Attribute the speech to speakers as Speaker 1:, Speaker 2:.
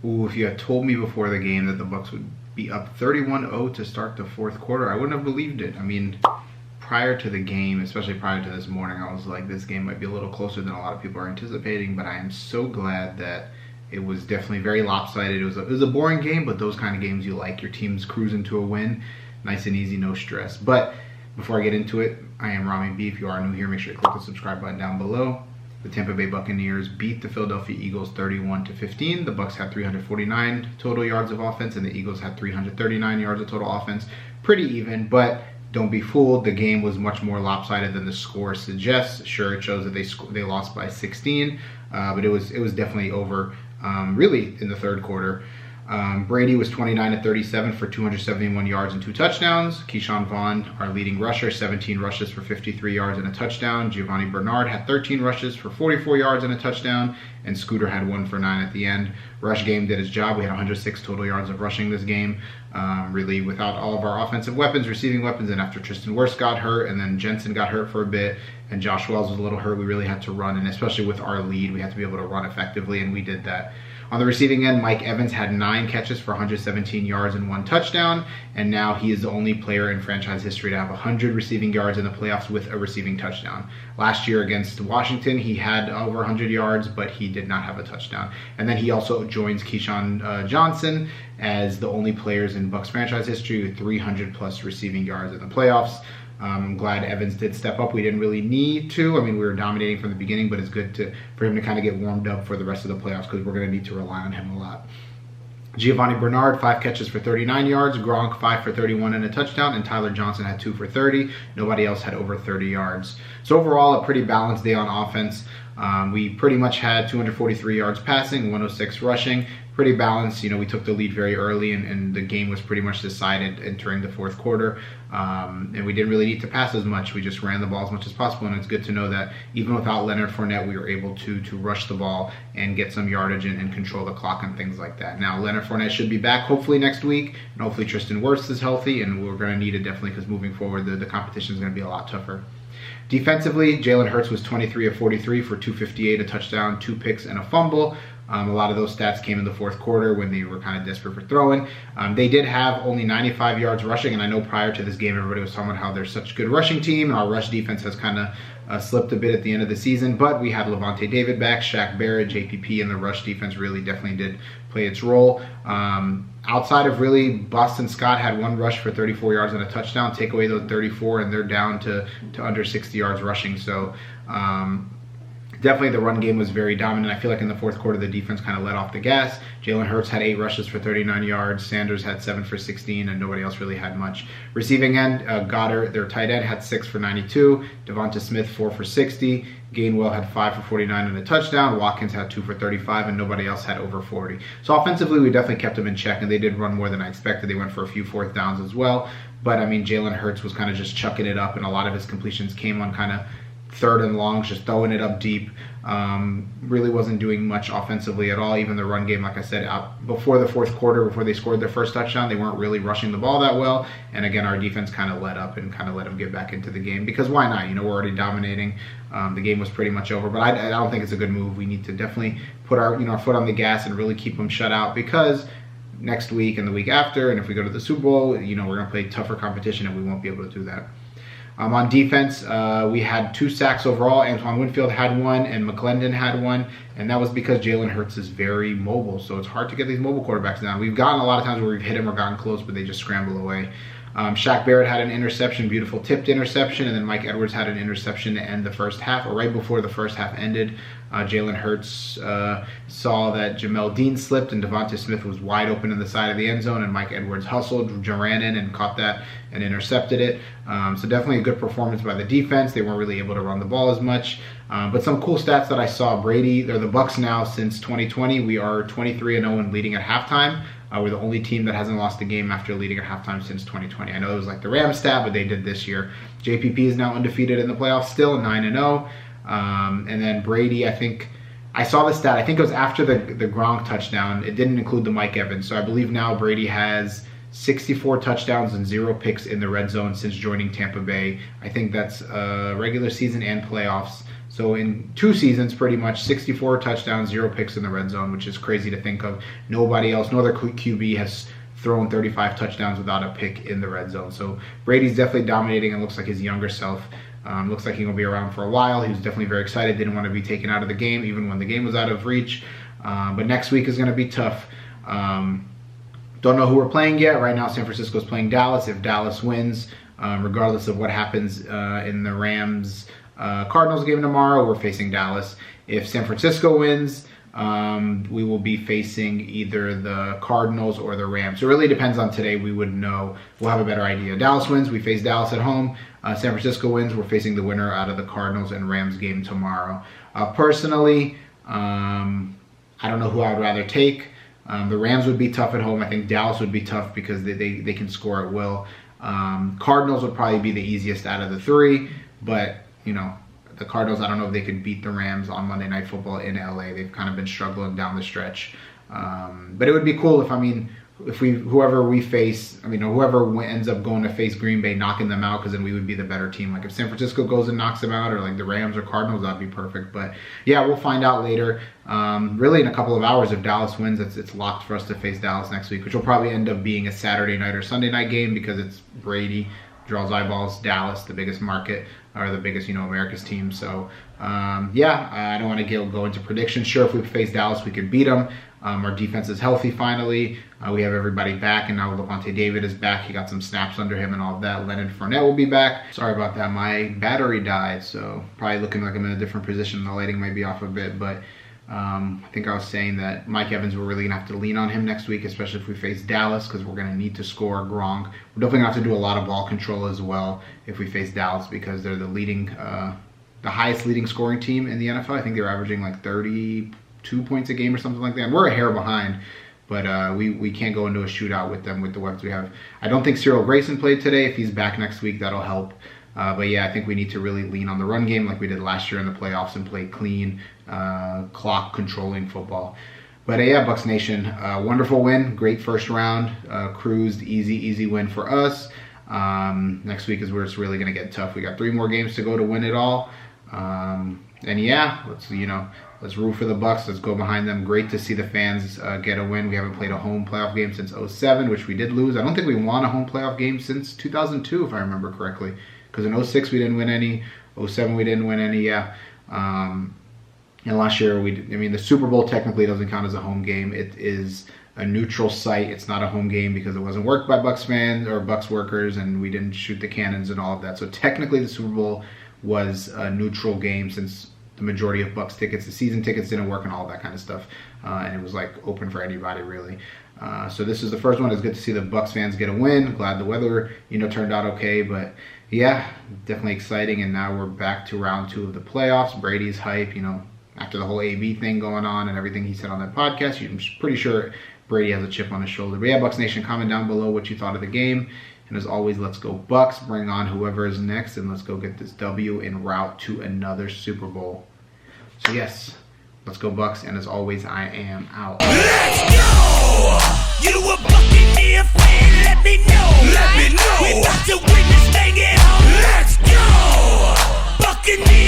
Speaker 1: Ooh, if you had told me before the game that the Bucs would be up 31-0 to start the fourth quarter, I wouldn't have believed it. I mean, prior to the game, especially prior to this morning, I was like, this game might be a little closer than a lot of people are anticipating, but I am so glad that it was definitely very lopsided. It was a boring game, but those kind of games you like. Your team's cruising to a win. Nice and easy, no stress. But before I get into it, I am Ramy B. If you are new here, make sure you click the subscribe button down below. The Tampa Bay Buccaneers beat the Philadelphia Eagles 31-15. The Bucs had 349 total yards of offense, and the Eagles had 339 yards of total offense. Pretty even, but don't be fooled. The game was much more lopsided than the score suggests. Sure, it shows that they lost by 16, but it was definitely over. Really in the third quarter. Brady was 29-37 for 271 yards and 2 touchdowns. Keyshawn Vaughn, our leading rusher, 17 rushes for 53 yards and a touchdown. Giovanni Bernard had 13 rushes for 44 yards and a touchdown. And Scooter had 1 for 9 at the end. Rush game did its job. We had 106 total yards of rushing this game. Really without all of our offensive weapons, receiving weapons, and after Tristan Wirfs got hurt, and then Jensen got hurt for a bit, and Josh Wells was a little hurt, we really had to run, and especially with our lead, we had to be able to run effectively, and we did that. On the receiving end, Mike Evans had 9 catches for 117 yards and 1 touchdown, and now he is the only player in franchise history to have 100 receiving yards in the playoffs with a receiving touchdown. Last year against Washington, he had over 100 yards, but he did not have a touchdown. And then he also joins Keyshawn Johnson as the only players in Bucs franchise history with 300 plus receiving yards in the playoffs. I'm glad Evans did step up. We didn't really need to. I mean, we were dominating from the beginning, but it's good for him to kind of get warmed up for the rest of the playoffs because we're going to need to rely on him a lot. Giovanni Bernard, 5 catches for 39 yards. Gronk, 5 for 31 and a touchdown. And Tyler Johnson had 2 for 30. Nobody else had over 30 yards. So overall, a pretty balanced day on offense. We pretty much had 243 yards passing, 106 rushing. Pretty balanced. You know, we took the lead very early, and the game was pretty much decided entering the fourth quarter. And we didn't really need to pass as much. We just ran the ball as much as possible, and it's good to know that even without Leonard Fournette, we were able to rush the ball and get some yardage and control the clock and things like that. Now, Leonard Fournette should be back hopefully next week, and hopefully Tristan Wirfs is healthy, and we're going to need it definitely because moving forward, the competition is going to be a lot tougher. Defensively, Jalen Hurts was 23 of 43 for 258, a touchdown, 2 picks, and a fumble. A lot of those stats came in the fourth quarter when they were kind of desperate for throwing. They did have only 95 yards rushing, and I know prior to this game, everybody was talking about how they're such a good rushing team, and our rush defense has kind of slipped a bit at the end of the season, but we had Levante David back, Shaq Barrett, JPP, and the rush defense really definitely did play its role. Outside of really, Boston Scott had 1 rush for 34 yards and a touchdown. Take away those 34, and they're down to under 60 yards rushing. So definitely the run game was very dominant. I feel like in the fourth quarter, the defense kind of let off the gas. Jalen Hurts had 8 rushes for 39 yards. Sanders had 7 for 16, and nobody else really had much. Receiving end, Goddard, their tight end, had 6 for 92. Devonta Smith, 4 for 60. Gainwell had 5 for 49 and a touchdown. Watkins had 2 for 35, and nobody else had over 40. So offensively, we definitely kept them in check, and they did run more than I expected. They went for a few 4th downs as well. But, I mean, Jalen Hurts was kind of just chucking it up, and a lot of his completions came on kind of 3rd and longs, just throwing it up deep. Really wasn't doing much offensively at all. Even the run game, like I said, before the fourth quarter, before they scored their first touchdown, they weren't really rushing the ball that well. And again, our defense kind of let up and kind of let them get back into the game because why not? You know, we're already dominating. The game was pretty much over, but I don't think it's a good move. We need to definitely put our foot on the gas and really keep them shut out because next week and the week after, and if we go to the Super Bowl, we're going to play tougher competition and we won't be able to do that. On defense, we had 2 sacks overall. Antoine Winfield had 1 and McClendon had 1, and that was because Jalen Hurts is very mobile, so it's hard to get these mobile quarterbacks down. We've gotten a lot of times where we've hit him or gotten close, but they just scramble away. Shaq Barrett had an interception, beautiful tipped interception, and then Mike Edwards had an interception to end the first half, or right before the first half ended. Jalen Hurts saw that Jamel Dean slipped and Devonta Smith was wide open in the side of the end zone, and Mike Edwards hustled, ran in and caught that and intercepted it. So definitely a good performance by the defense. They weren't really able to run the ball as much. But some cool stats that I saw. Brady, they're the Bucs now since 2020. We are 23-0 and leading at halftime. We're the only team that hasn't lost a game after leading at halftime since 2020. I know it was like the Rams stat, but they did this year. JPP is now undefeated in the playoffs still, 9-0. And then Brady, I think, I saw the stat. I think it was after the Gronk touchdown. It didn't include the Mike Evans. So I believe now Brady has 64 touchdowns and 0 picks in the red zone since joining Tampa Bay. I think that's regular season and playoffs. So in 2 seasons, pretty much 64 touchdowns, 0 picks in the red zone, which is crazy to think of. Nobody else, no other QB has thrown 35 touchdowns without a pick in the red zone. So Brady's definitely dominating and looks like his younger self. Looks like he's going to be around for a while. He was definitely very excited, didn't want to be taken out of the game, even when the game was out of reach. But next week is going to be tough. Don't know who we're playing yet. Right now, San Francisco is playing Dallas. If Dallas wins, regardless of what happens in the Rams Cardinals game tomorrow, we're facing Dallas. If San Francisco wins, we will be facing either the Cardinals or the Rams. So it really depends on today. We would know. We'll have a better idea. Dallas wins, we face Dallas at home. San Francisco wins, we're facing the winner out of the Cardinals and Rams game tomorrow. Personally, I don't know who I would rather take. The Rams would be tough at home. I think Dallas would be tough because they can score at will. Cardinals would probably be the easiest out of the 3, but you know, the Cardinals, I don't know if they could beat the Rams on Monday Night Football in LA. They've kind of been struggling down the stretch. But it would be cool if whoever we face, whoever ends up going to face Green Bay, knocking them out, because then we would be the better team. Like if San Francisco goes and knocks them out, or like the Rams or Cardinals, that'd be perfect. But yeah, we'll find out later. Really in a couple of hours, if Dallas wins, it's locked for us to face Dallas next week, which will probably end up being a Saturday night or Sunday night game because it's Brady, draws eyeballs, Dallas, the biggest market, or the biggest, America's team. So yeah, I don't want to go into predictions. Sure, if we face Dallas, we could beat them. Our defense is healthy finally. We have everybody back, and now Levante David is back. He got some snaps under him and all of that. Leonard Fournette will be back. Sorry about that. My battery died, so probably looking like I'm in a different position. The lighting might be off a bit, but I think I was saying that Mike Evans, we're really going to have to lean on him next week, especially if we face Dallas, because we're going to need to score Gronk. We're definitely going to have to do a lot of ball control as well if we face Dallas, because they're the highest leading scoring team in the NFL. I think they're averaging like 32 points a game or something like that. And we're a hair behind, but we can't go into a shootout with them with the weapons we have. I don't think Cyril Grayson played today. If he's back next week, that'll help. But yeah, I think we need to really lean on the run game like we did last year in the playoffs and play clean, clock controlling football. But yeah, Bucs Nation, wonderful win, great first round, cruised, easy win for us. Next week is where it's really going to get tough. We got 3 more games to go to win it all. And yeah, let's root for the Bucs. Let's go behind them. Great to see the fans get a win. We haven't played a home playoff game since 2007, which we did lose. I don't think we won a home playoff game since 2002, if I remember correctly. Because in 2006 we didn't win any. 2007 we didn't win any. Yeah. And last year the Super Bowl technically doesn't count as a home game. It is a neutral site. It's not a home game because it wasn't worked by Bucs fans or Bucs workers, and we didn't shoot the cannons and all of that. So technically the Super Bowl was a neutral game since the majority of Bucs tickets, the season tickets didn't work and all that kind of stuff. And it was like open for anybody really. So this is the first one. It's good to see the Bucs fans get a win. Glad the weather, turned out okay. But yeah, definitely exciting. And now we're back to round 2 of the playoffs. Brady's hype, after the whole AB thing going on and everything he said on that podcast. I'm pretty sure Brady has a chip on his shoulder. But yeah, Bucs Nation, comment down below what you thought of the game. And as always, let's go Bucs. Bring on whoever is next, and let's go get this W en route to another Super Bowl. So yes, let's go Bucs. And as always, I am out.
Speaker 2: Let's go! You a Buccaneer fan? Let me know. Let me know. We about to win this thing at home. Let's go! Buccaneers.